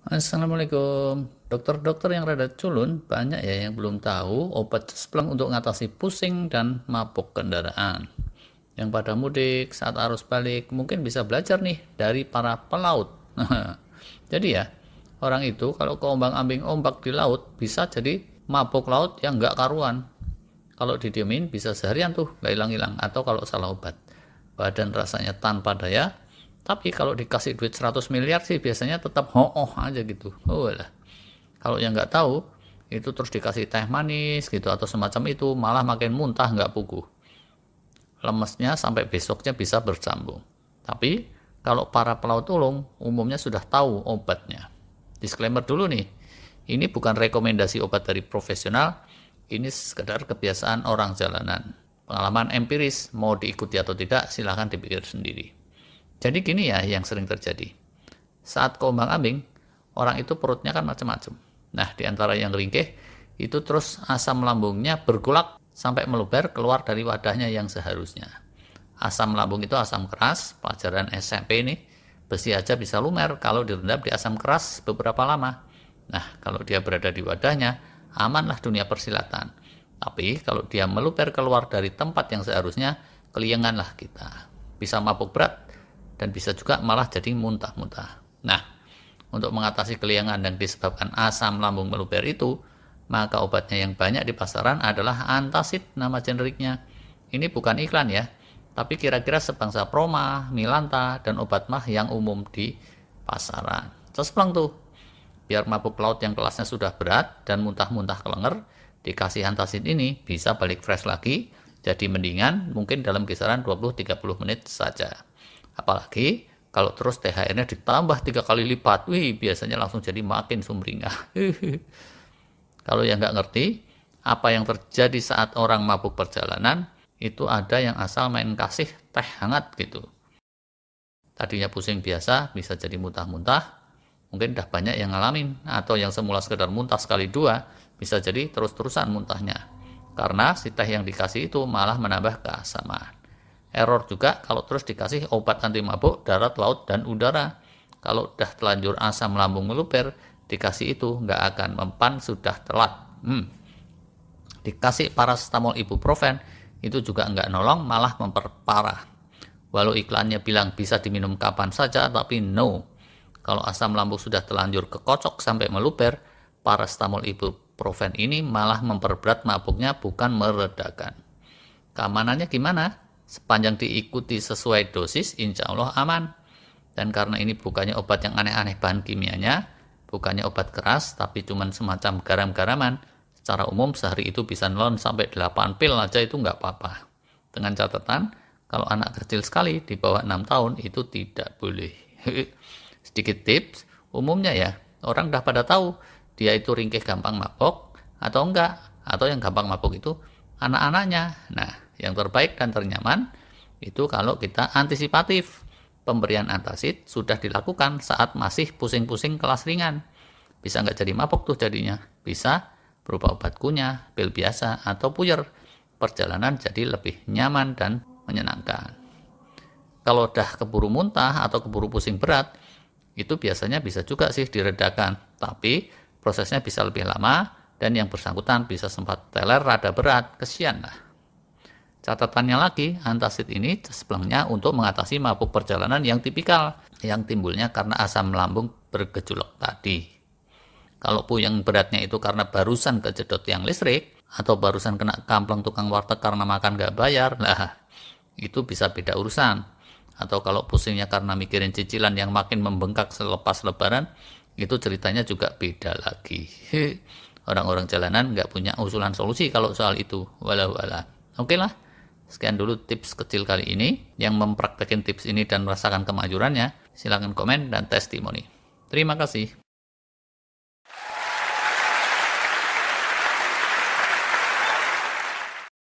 Assalamualaikum. Dokter-dokter yang rada culun banyak ya yang belum tahu obat cespleng untuk mengatasi pusing dan mabuk kendaraan. Yang pada mudik saat arus balik mungkin bisa belajar nih dari para pelaut. Jadi ya, orang itu kalau keombang-ambing ombak di laut bisa jadi mabuk laut yang nggak karuan. Kalau didiemin bisa seharian tuh nggak hilang-hilang, atau kalau salah obat badan rasanya tanpa daya, tapi kalau dikasih duit 100 miliar sih biasanya tetap ho-oh aja gitu. Oh lah. Kalau yang nggak tahu, itu terus dikasih teh manis gitu atau semacam itu, malah makin muntah nggak puguh. Lemesnya sampai besoknya bisa bersambung. Tapi kalau para pelaut ulung umumnya sudah tahu obatnya. Disclaimer dulu nih, ini bukan rekomendasi obat dari profesional, ini sekedar kebiasaan orang jalanan. Pengalaman empiris, mau diikuti atau tidak, silahkan dipikir sendiri. Jadi gini ya yang sering terjadi. Saat keombang-ambing, orang itu perutnya kan macam-macam. Nah, di antara yang ringkih, itu terus asam lambungnya bergolak sampai meluber keluar dari wadahnya yang seharusnya. Asam lambung itu asam keras, pelajaran SMP ini, besi aja bisa lumer kalau direndam di asam keras beberapa lama. Nah, kalau dia berada di wadahnya, amanlah dunia persilatan. Tapi kalau dia meluber keluar dari tempat yang seharusnya, kelienganlah kita. Bisa mabuk berat, dan bisa juga malah jadi muntah-muntah. Nah, untuk mengatasi keliengan yang disebabkan asam lambung meluber itu, maka obatnya yang banyak di pasaran adalah antacid, nama generiknya. Ini bukan iklan ya, tapi kira-kira sebangsa Proma, Milanta, dan obat mah yang umum di pasaran. Cespleng tuh, biar mabuk laut yang kelasnya sudah berat dan muntah-muntah kelenger, dikasih antacid ini bisa balik fresh lagi, jadi mendingan mungkin dalam kisaran 20-30 menit saja. Apalagi kalau terus THR-nya ditambah 3 kali lipat, wih biasanya langsung jadi makin sumringah. Kalau yang nggak ngerti, apa yang terjadi saat orang mabuk perjalanan, itu ada yang asal main kasih teh hangat gitu. Tadinya pusing biasa, bisa jadi muntah-muntah, mungkin udah banyak yang ngalamin, atau yang semula sekedar muntah sekali dua, bisa jadi terus-terusan muntahnya. Karena si teh yang dikasih itu malah menambah keasaman. Error juga kalau terus dikasih obat anti mabuk darat, laut, dan udara. Kalau udah telanjur asam lambung meluber, dikasih itu nggak akan mempan, sudah telat. Dikasih paracetamol ibuprofen, itu juga nggak nolong, malah memperparah. Walau iklannya bilang bisa diminum kapan saja, tapi no. Kalau asam lambung sudah telanjur kekocok sampai meluber, paracetamol ibuprofen ini malah memperberat mabuknya, bukan meredakan. Keamanannya gimana? Sepanjang diikuti sesuai dosis, insya Allah aman. Dan karena ini bukannya obat yang aneh-aneh bahan kimianya, bukannya obat keras, tapi cuma semacam garam-garaman, secara umum sehari itu bisa nelon sampai 8 pil aja, itu nggak apa-apa. Dengan catatan, kalau anak kecil sekali di bawah 6 tahun itu tidak boleh. Sedikit tips, umumnya ya, orang udah pada tahu dia itu ringkih gampang mabok atau enggak, atau yang gampang mabok itu anak-anaknya. Nah, yang terbaik dan ternyaman itu kalau kita antisipatif. Pemberian antacid sudah dilakukan saat masih pusing-pusing kelas ringan. Bisa nggak jadi mabok tuh jadinya. Bisa berupa obat kunyah, pil biasa, atau puyer. Perjalanan jadi lebih nyaman dan menyenangkan. Kalau udah keburu muntah atau keburu pusing berat, itu biasanya bisa juga sih diredakan. Tapi prosesnya bisa lebih lama dan yang bersangkutan bisa sempat teler rada berat. Kesian lah. Catatannya lagi, antacid ini cesplengnya untuk mengatasi mabuk perjalanan yang tipikal, yang timbulnya karena asam lambung bergejolak tadi. Kalau yang beratnya itu karena barusan kejedot tiang listrik, atau barusan kena kampleng tukang warteg karena makan gak bayar, lah itu bisa beda urusan. Atau kalau pusingnya karena mikirin cicilan yang makin membengkak selepas lebaran, itu ceritanya juga beda lagi. Orang-orang jalanan nggak punya usulan solusi kalau soal itu, walau alam. Oke lah. Sekian dulu tips kecil kali ini. Yang mempraktekin tips ini dan merasakan kemajurannya, silakan komen dan testimoni. Terima kasih.